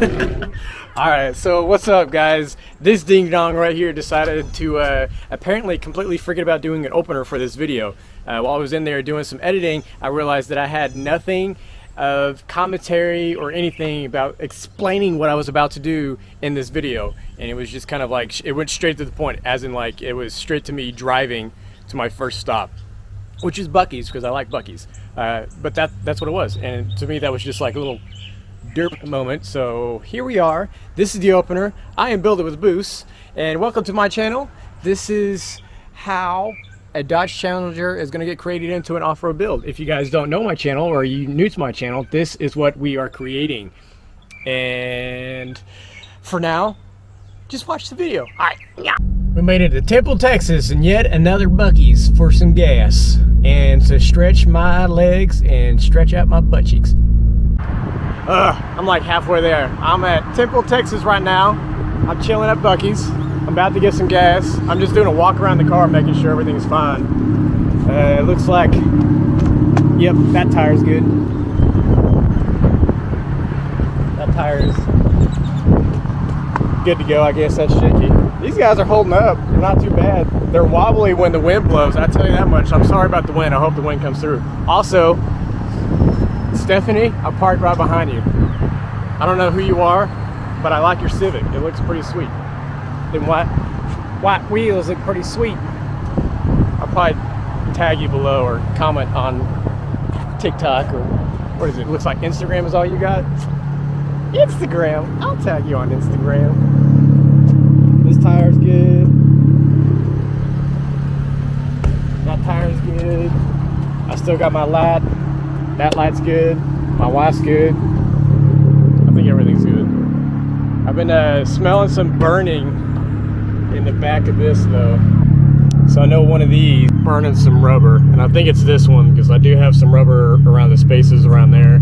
Alright, so what's up, guys? This ding dong right here decided to apparently completely forget about doing an opener for this video. While I was in there doing some editing, I realized that I had nothing of commentary or anything about explaining what I was about to do in this video. And it was just kind of like, it went straight to the point, as in like it was straight to me driving to my first stop, which is Buc-ee's, because I like Buc-ee's. But that's what it was. And to me, that was just like a little derp moment. So here we are. This is the opener. I am Builder with Boost, and welcome to my channel. This is how a Dodge Challenger is going to get created into an off-road build. If you guys don't know my channel, or are you new to my channel, this is what we are creating. And for now, just watch the video. Alright, yeah. We made it to Temple, Texas, and yet another Buc-ee's for some gas and to stretch my legs and stretch out my butt cheeks. I'm like halfway there. I'm at Temple, Texas right now. I'm chilling at Buc-ee's. I'm about to get some gas. I'm just doing a walk around the car, making sure everything's fine. It looks like, yep, that tire's good. That tire is good to go. I guess that's shaky. These guys are holding up. They're not too bad. They're wobbly when the wind blows. I tell you that much. I'm sorry about the wind. I hope the wind comes through. Also, Stephanie, I parked right behind you. I don't know who you are, but I like your Civic. It looks pretty sweet. Them white wheels look pretty sweet. I'll probably tag you below or comment on TikTok, or what is it? Looks like Instagram is all you got? Instagram. I'll tag you on Instagram. This tire's good. That tire's good. I still got my light. That light's good. My wife's good. I think everything's good. I've been smelling some burning in the back of this though. So I know one of these burning some rubber, and I think it's this one because I do have some rubber around the spaces around there.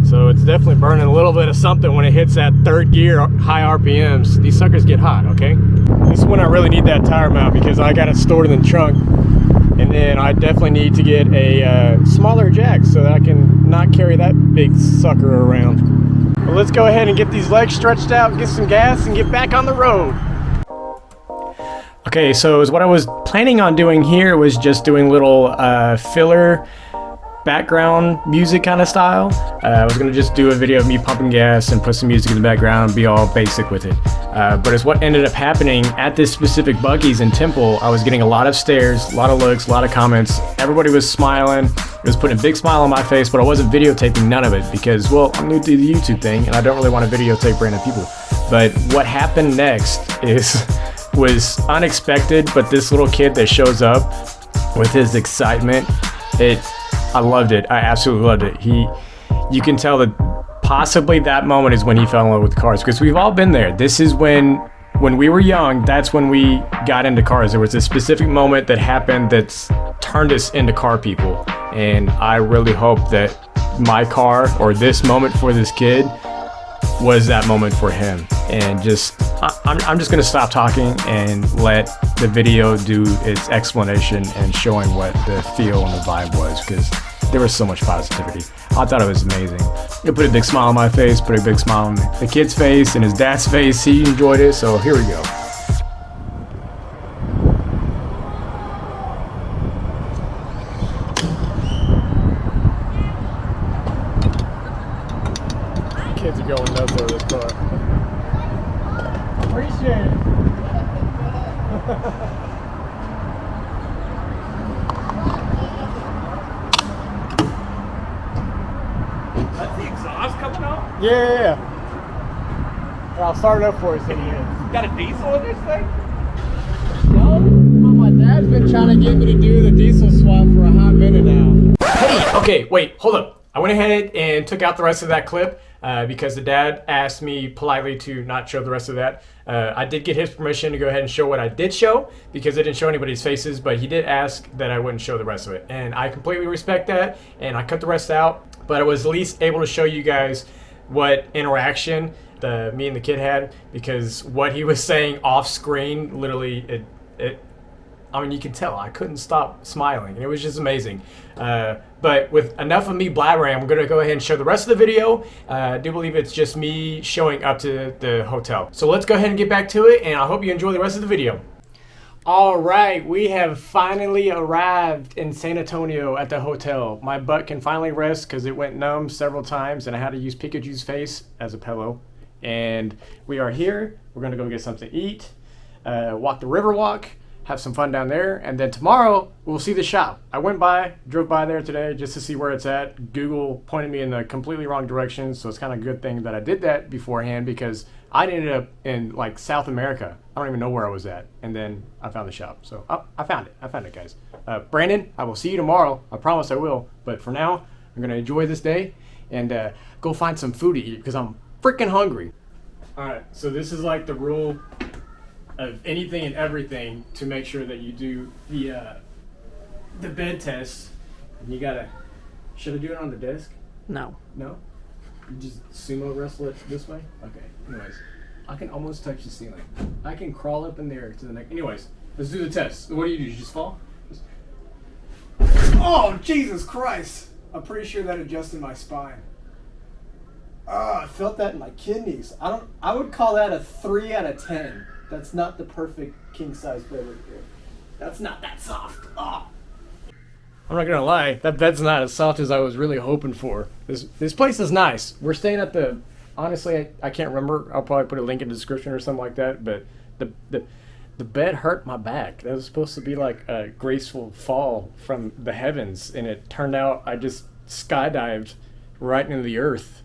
So it's definitely burning a little bit of something when it hits that third gear, high RPMs. These suckers get hot, okay? This is when I really need that tire mount because I got it stored in the trunk. And then I definitely need to get a smaller jack so that I can not carry that big sucker around. Well, let's go ahead and get these legs stretched out, get some gas, and get back on the road. Okay, so what I was planning on doing here was just doing little filler background music kind of style. I was gonna just do a video of me pumping gas and put some music in the background and be all basic with it. But as what ended up happening at this specific Buc-ee's in Temple, I was getting a lot of stares, a lot of looks, a lot of comments. Everybody was smiling. It was putting a big smile on my face, but I wasn't videotaping none of it because, well, I'm new to the YouTube thing and I don't really want to videotape random people. But what happened next was unexpected, but this little kid that shows up with his excitement, I loved it. I absolutely loved it. You can tell that possibly that moment is when he fell in love with cars, because we've all been there. This is when we were young, that's when we got into cars. There was a specific moment that happened that's turned us into car people. And I really hope that my car, or this moment for this kid, was that moment for him. And I'm just gonna stop talking and let the video do its explanation and showing what the feel and the vibe was, because there was so much positivity. I thought it was amazing. It put a big smile on my face, put a big smile on the kid's face and his dad's face. He enjoyed it, so here we go. Kids are going nuts over this car. Appreciate it. That's the exhaust coming out? Yeah. Here, I'll start it up for you. So You got a diesel in this thing? No, my dad's been trying to get me to do the diesel swap for a hot minute now. Hey, okay, wait, hold up. I went ahead and took out the rest of that clip because the dad asked me politely to not show the rest of that. I did get his permission to go ahead and show what I did show because I didn't show anybody's faces, but he did ask that I wouldn't show the rest of it. And I completely respect that, and I cut the rest out, but I was at least able to show you guys what interaction me and the kid had, because what he was saying off screen, literally, I mean, you can tell I couldn't stop smiling, and it was just amazing. But with enough of me blabbering, I'm gonna go ahead and show the rest of the video. I do believe it's just me showing up to the hotel. So let's go ahead and get back to it, and I hope you enjoy the rest of the video. All right, we have finally arrived in San Antonio at the hotel. My butt can finally rest because it went numb several times and I had to use Pikachu's face as a pillow. And we are here. We're gonna go get something to eat, walk the Riverwalk, have some fun down there, and then tomorrow we'll see the shop. I drove by there today just to see where it's at. Google pointed me in the completely wrong direction, so it's kind of a good thing that I did that beforehand because I ended up in like South America. I don't even know where I was at, and then I found the shop. So I found it, guys. Brandon, I will see you tomorrow. I promise I will. But for now, I'm gonna enjoy this day and go find some food to eat because I'm freaking hungry. All right, so this is like the rule of anything and everything to make sure that you do the bed test. And you gotta, should I do it on the desk? No. No? You just sumo wrestle it this way? Okay, anyways. I can almost touch the ceiling. I can crawl up in there to the neck. Anyways, let's do the test. What do? You just fall? Oh, Jesus Christ. I'm pretty sure that adjusted my spine. I felt that in my kidneys. I would call that a 3 out of 10. That's not the perfect king size bed right there. That's not that soft. Oh. I'm not gonna lie, that bed's not as soft as I was really hoping for. This place is nice. We're staying at the, honestly, I can't remember. I'll probably put a link in the description or something like that. But the bed hurt my back. That was supposed to be like a graceful fall from the heavens, and it turned out I just skydived right into the earth.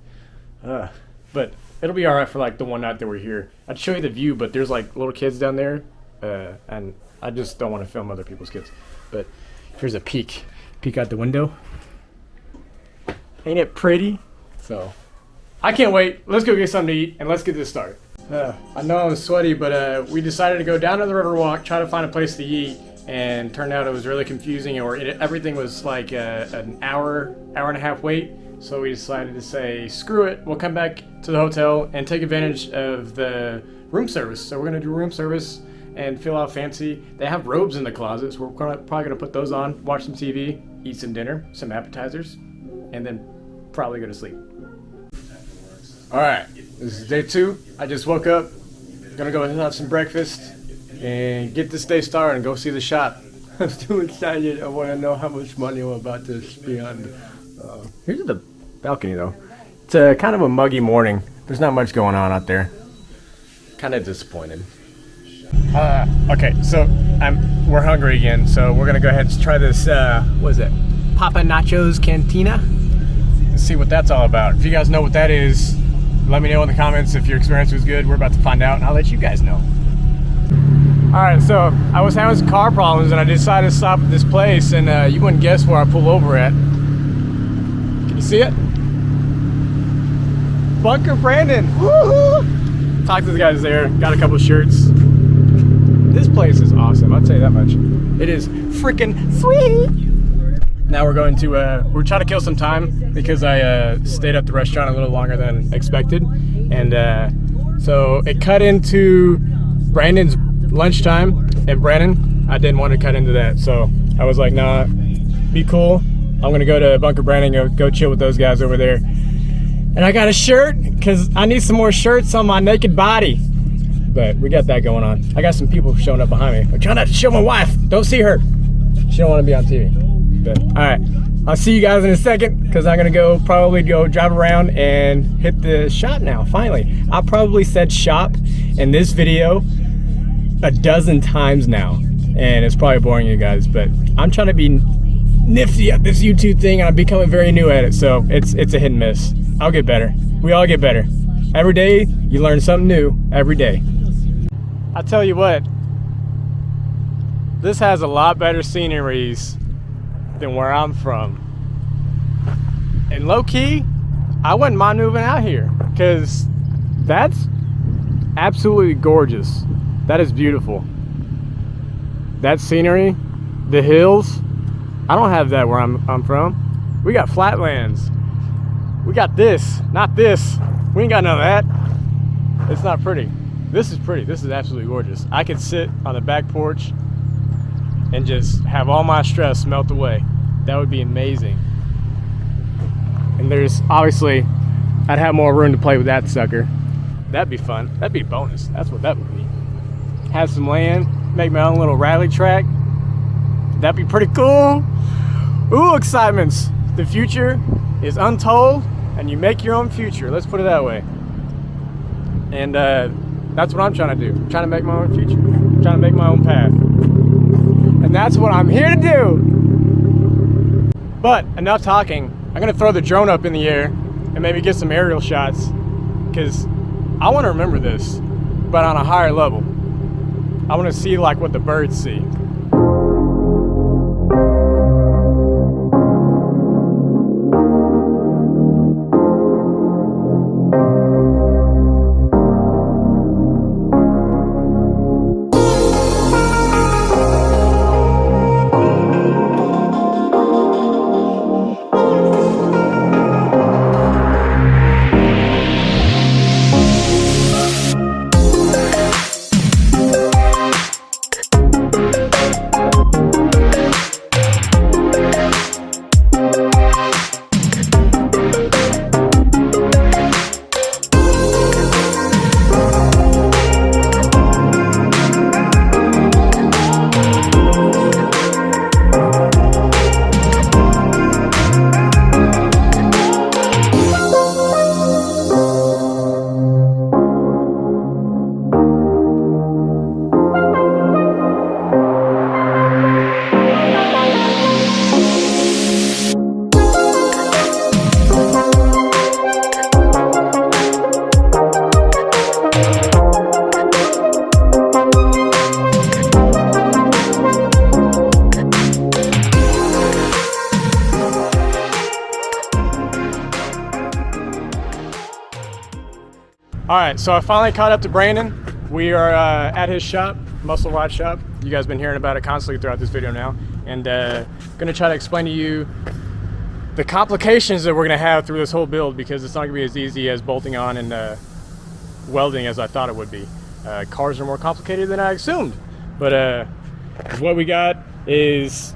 But it'll be all right for like the one night that we're here. I'd show you the view, but there's like little kids down there, and I just don't want to film other people's kids. But here's a peek out the window. Ain't it pretty? So I can't wait. Let's go get something to eat and let's get this started. I know I'm sweaty, but we decided to go down to the Riverwalk, try to find a place to eat, and turned out it was really confusing, or everything was like an hour and a half wait. So we decided to say, screw it, we'll come back to the hotel and take advantage of the room service. So we're gonna do room service and feel out fancy. They have robes in the closet, so we're probably gonna put those on, watch some TV, eat some dinner, some appetizers, and then probably go to sleep. All right, this is day 2. I just woke up, gonna go have some breakfast and get this day started and go see the shop. I'm too excited. I wanna know how much money I'm about to spend. Here's the balcony though. It's kind of a muggy morning. There's not much going on out there. Kind of disappointed. Okay, so we're hungry again, so we're gonna go ahead and try this. What is it? Papa Nacho's Cantina. Let's see what that's all about. If you guys know what that is, let me know in the comments if your experience was good. We're about to find out, and I'll let you guys know. All right, so I was having some car problems, and I decided to stop at this place, and you wouldn't guess where I pull over at. Can you see it? Bunker Brandon. Woohoo! Talked to the guys there. Got a couple shirts. This place is awesome. I'll tell you that much. It is freaking sweet. Now we're going to we're trying to kill some time because I stayed at the restaurant a little longer than expected, and so it cut into Brandon's lunchtime. And Brandon, I didn't want to cut into that, so I was like, nah, be cool. I'm gonna go to Bunker Brandon and go chill with those guys over there. And I got a shirt because I need some more shirts on my naked body. But we got that going on. I got some people showing up behind me. I'm trying not to show my wife. Don't see her. She don't want to be on TV. But all right, I'll see you guys in a second because I'm gonna probably go drive around and hit the shop now. Finally, I probably said shop in this video a dozen times now, and it's probably boring you guys. But I'm trying to be nifty at this YouTube thing, and I'm becoming very new at it. So it's a hit and miss. I'll get better. We all get better. Every day you learn something new. Every day. I tell you what, this has a lot better sceneries than where I'm from. And low key, I wouldn't mind moving out here because that's absolutely gorgeous. That is beautiful. That scenery, the hills, I don't have that where I'm from. We got flatlands. We got this, not this. We ain't got none of that. It's not pretty. This is pretty. This is absolutely gorgeous. I could sit on the back porch and just have all my stress melt away. That would be amazing. And there's obviously, I'd have more room to play with that sucker. That'd be fun. That'd be a bonus. That's what that would be. Have some land, make my own little rally track. That'd be pretty cool. Ooh, excitements. The future is untold, and you make your own future. Let's put it that way. And that's what I'm trying to do. I'm trying to make my own future. I'm trying to make my own path. And that's what I'm here to do. But enough talking. I'm gonna throw the drone up in the air and maybe get some aerial shots, because I want to remember this, but on a higher level. I want to see like what the birds see. All right, so I finally caught up to Brandon. We are at his shop, Muscle Rod Shop. You guys have been hearing about it constantly throughout this video now. And gonna try to explain to you the complications that we're gonna have through this whole build, because it's not gonna be as easy as bolting on and welding as I thought it would be. Cars are more complicated than I assumed. But what we got is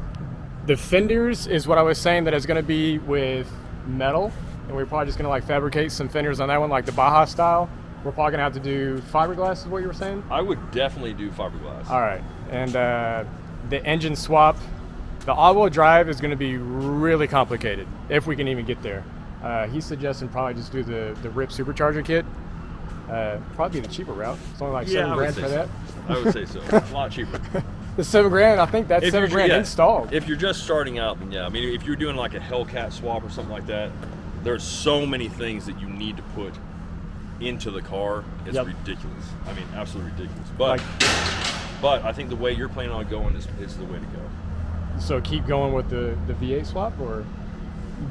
the fenders is what I was saying that is gonna be with metal. And we're probably just gonna like fabricate some fenders on that one, like the Baja style. We're probably gonna have to do fiberglass is what you were saying? I would definitely do fiberglass. All right, and the engine swap, the all-wheel drive is gonna be really complicated, if we can even get there. He's suggesting probably just do the RIP supercharger kit. Probably be the cheaper route. It's only like $7 for that. I would say so. A lot cheaper. The $7,000, I think that's $7,000 installed. If you're just starting out, then yeah. I mean, if you're doing like a Hellcat swap or something like that, there's so many things that you need to put into the car. It's ridiculous. I mean, absolutely ridiculous. But I think the way you're planning on going is the way to go. So keep going with the V8 swap, or?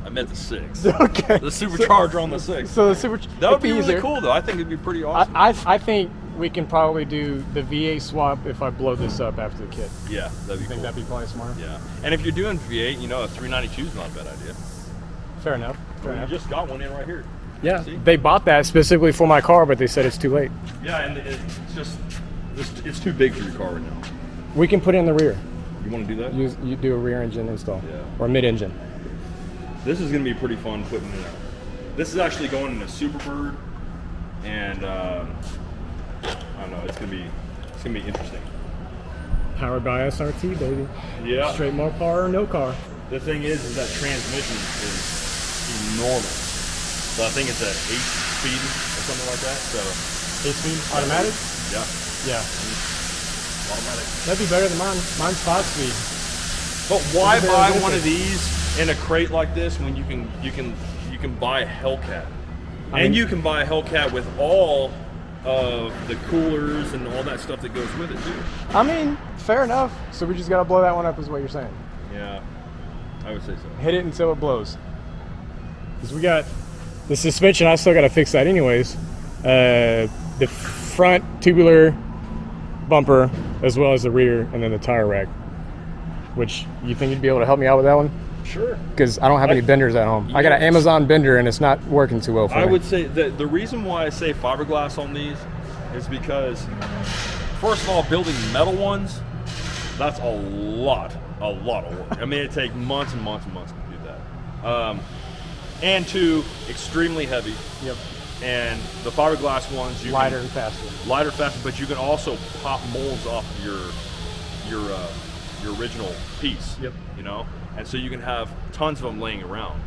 I meant the 6. Okay. The supercharger on the 6. So the that would be really cool, though. I think it'd be pretty awesome. I think we can probably do the V8 swap if I blow this up after the kit. Yeah, that'd be cool. Think that'd be probably smart? Yeah. And if you're doing V8, you know, a 392 is not a bad idea. Fair enough. Fair enough. You just got one in right here. Yeah, they bought that specifically for my car, but they said it's too late. Yeah, and it's too big for your car right now. We can put it in the rear. You want to do that? You do a rear engine install. Yeah. Or mid-engine. This is going to be pretty fun putting it out. This is actually going in a Superbird, and I don't know, it's going to be interesting. Powered by SRT, baby. Yeah. Straight more car or no car. The thing is that transmission is enormous. So I think it's an 8-speed or something like that. So 8-speed automatic? Yeah. Yeah. Automatic. That'd be better than mine. Mine's 5-speed. But why buy one of these in a crate like this when you can buy a Hellcat? And you can buy a Hellcat with all of the coolers and all that stuff that goes with it too. I mean, fair enough. So we just gotta blow that one up is what you're saying. Yeah, I would say so. Hit it until it blows. Because we got the suspension, I still gotta fix that anyways. The front tubular bumper as well as the rear, and then the tire rack. Which, you think you'd be able to help me out with that one? Sure. Because I don't have any benders at home. I got an Amazon bender and it's not working too well for me. I would say that the reason why I say fiberglass on these is because, first of all, building metal ones That's a lot of work. I mean, it takes months and months and months to do that. And two, extremely heavy. Yep. And the fiberglass ones, lighter and faster. Lighter, faster, but you can also pop molds off of your original piece. Yep. You know, and so you can have tons of them laying around.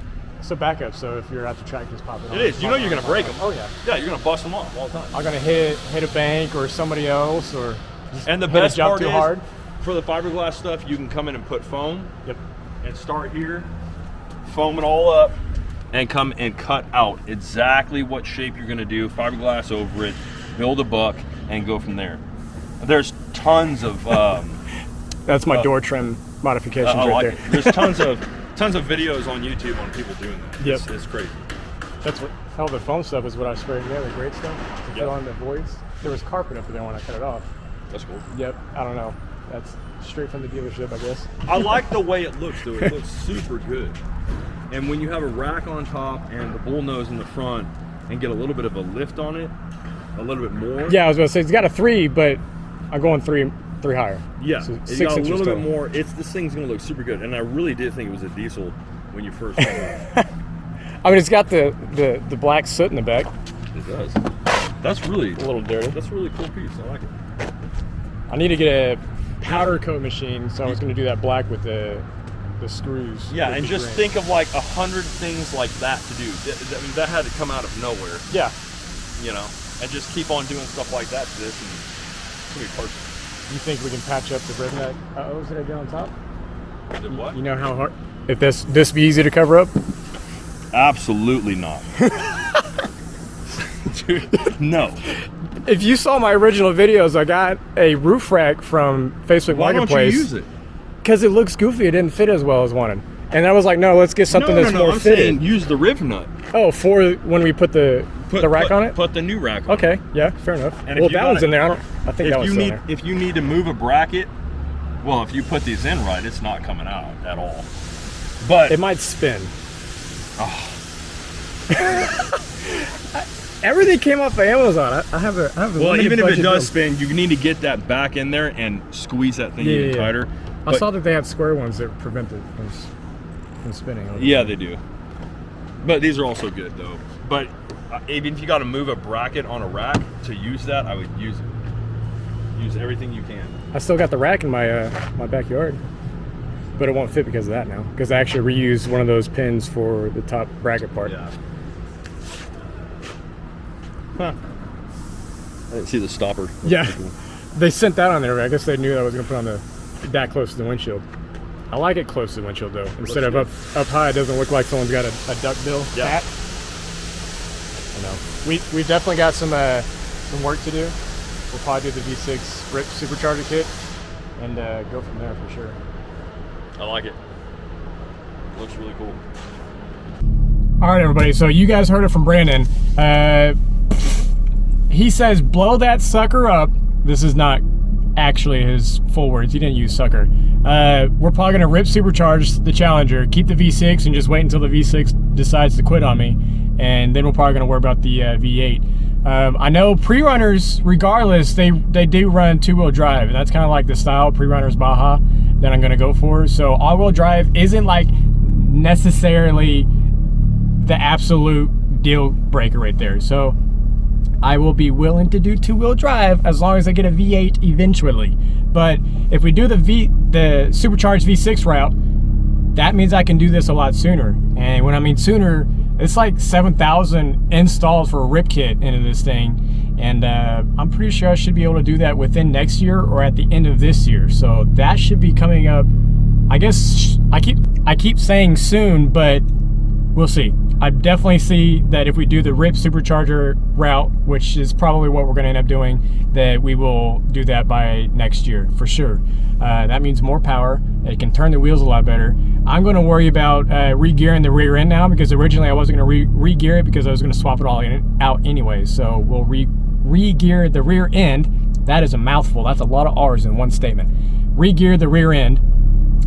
So backup. So if you're at the track, just pop it on. It is. You know you're gonna break them. Oh yeah. Yeah, you're gonna bust them off all the time. I'm gonna hit a bank or somebody else, or just And the hit a best jump part too is, hard. for the fiberglass stuff, you can come in and put foam. Yep. And start here, foam it all up, and come and cut out exactly what shape you're gonna do, fiberglass over it, build a buck, and go from there. There's tons of That's my door trim modifications I right like there. it. There's tons of videos on YouTube on people doing that. Yep. It's crazy. That's what all the foam stuff is. What I sprayed together, the great stuff to Yep. fill in the voids. There was carpet up there when I cut it off. That's cool. Yep. I don't know. That's straight from the dealership, I guess. I like the way it looks, though. It looks super good. And when you have a rack on top and the bull nose in the front and get a little bit of a lift on it, a little bit more. Yeah, I was gonna say it's got a 3, but I'm going three higher. Yeah, So it 6 got a inches little bit total. more. This thing's gonna look super good. And I really did think it was a diesel when you first saw it. I mean, it's got the black soot in the back. It does. That's really A little dirty. That's a really cool piece. I like it. I need to get a powder coat machine, so I was gonna do that black with the screws. Yeah, with and the just green. think of like 100 things like that to do. I mean, that had to come out of nowhere, Yeah. you know, and just keep on doing stuff like that to this, and it's gonna be perfect. You think we can patch up the rib nut? That I did on top? Did what? You know how hard? If this be easy to cover up? Absolutely not. Dude, no. If you saw my original videos, I got a roof rack from Facebook Why don't you Marketplace. use it? Because it looks goofy. It didn't fit as well as wanted. And I was like, no, let's get something that's more I'm fitted. saying use the rib nut. Oh, for when we put the rack on it? Put the new rack on. Okay, yeah, fair enough. And if Well, you that one's gotta- in there. I think that was If still you in need there. if you need to move a bracket, well, if you put these in right, it's not coming out at all. But It might spin. oh, Everything came off of Amazon. I have a well, limited even if it budget does build. spin, you need to get that back in there and squeeze that thing even tighter. I But- saw that they had square ones that prevent it from spinning. Yeah, they do. But these are also good though. But even if you got to move a bracket on a rack to use that, I would use it. Use everything you can. I still got the rack in my my backyard, but it won't fit because of that now. Because I actually reused one of those pins for the top bracket part. Yeah. Huh. I didn't see the stopper. That's Yeah. pretty cool. They sent that on there. I guess they knew I was gonna put on that close to the windshield. I like it close to the windshield though. Instead of up high, it doesn't look like someone's got a duck bill Yeah. hat. I know. We've definitely got some work to do. We'll probably do the V6 RIP supercharger kit and go from there for sure. I like it. Looks really cool. All right, everybody. So you guys heard it from Brandon. He says, blow that sucker up. This is not actually his full words. He didn't use sucker. We're probably going to RIP supercharge the Challenger, keep the V6, and just wait until the V6 decides to quit on me. And then we're probably going to worry about the V8. I know pre-runners, regardless, they do run two-wheel drive. And that's kind of like the style pre-runners Baja that I'm going to go for. So all-wheel drive isn't like necessarily the absolute deal breaker right there. So I will be willing to do two-wheel drive as long as I get a V8 eventually. But if we do the supercharged V6 route, that means I can do this a lot sooner. And when I mean sooner, it's like 7,000 installs for a RIP kit into this thing. And I'm pretty sure I should be able to do that within next year or at the end of this year. So that should be coming up. I guess I keep saying soon, but we'll see. I definitely see that if we do the RIP supercharger route, which is probably what we're going to end up doing, that we will do that by next year for sure. That means more power. It can turn the wheels a lot better. I'm going to worry about re-gearing the rear end now, because originally I wasn't going to re-gear it because I was going to swap it all out anyway. So we'll re-gear the rear end. That is a mouthful. That's a lot of R's in one statement. Re-gear the rear end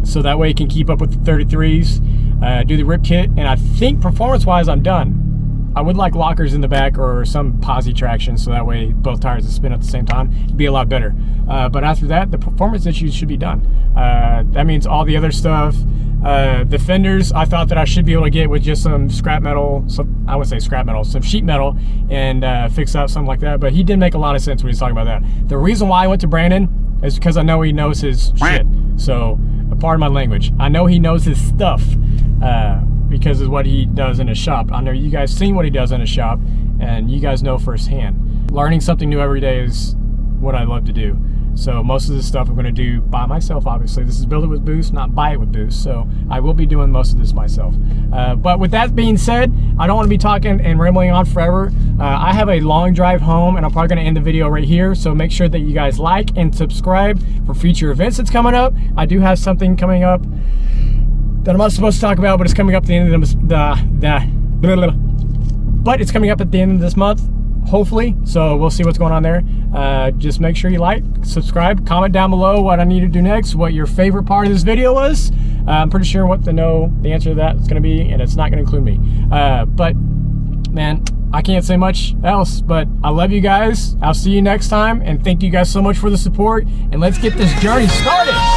so that way it can keep up with the 33s. Do the RIP kit, and I think performance-wise I'm done. I would like lockers in the back or some posi traction, so that way both tires will spin at the same time. It'd be a lot better. But after that, the performance issues should be done. That means all the other stuff. The fenders, I thought that I should be able to get with just some scrap metal, I would say scrap metal, some sheet metal, and fix up something like that. But he did make a lot of sense when he was talking about that. The reason why I went to Brandon is because I know he knows his shit. So, pardon my language. I know he knows his stuff because of what he does in his shop. I know you guys seen what he does in his shop, and you guys know firsthand. Learning something new every day is what I love to do. So most of this stuff I'm going to do by myself, obviously. This is build it with Boost, not buy it with Boost. So I will be doing most of this myself. But with that being said, I don't want to be talking and rambling on forever. I have a long drive home, and I'm probably going to end the video right here. So make sure that you guys like and subscribe for future events that's coming up. I do have something coming up that I'm not supposed to talk about, but it's coming up at the end of but it's coming up at the end of this month, hopefully. So we'll see what's going on there. Just make sure you like, subscribe, comment down below what I need to do next, what your favorite part of this video was. I'm pretty sure what the answer to that is going to be, and it's not going to include me. But man, I can't say much else, but I love you guys. I'll see you next time, and thank you guys so much for the support, and let's get this journey started.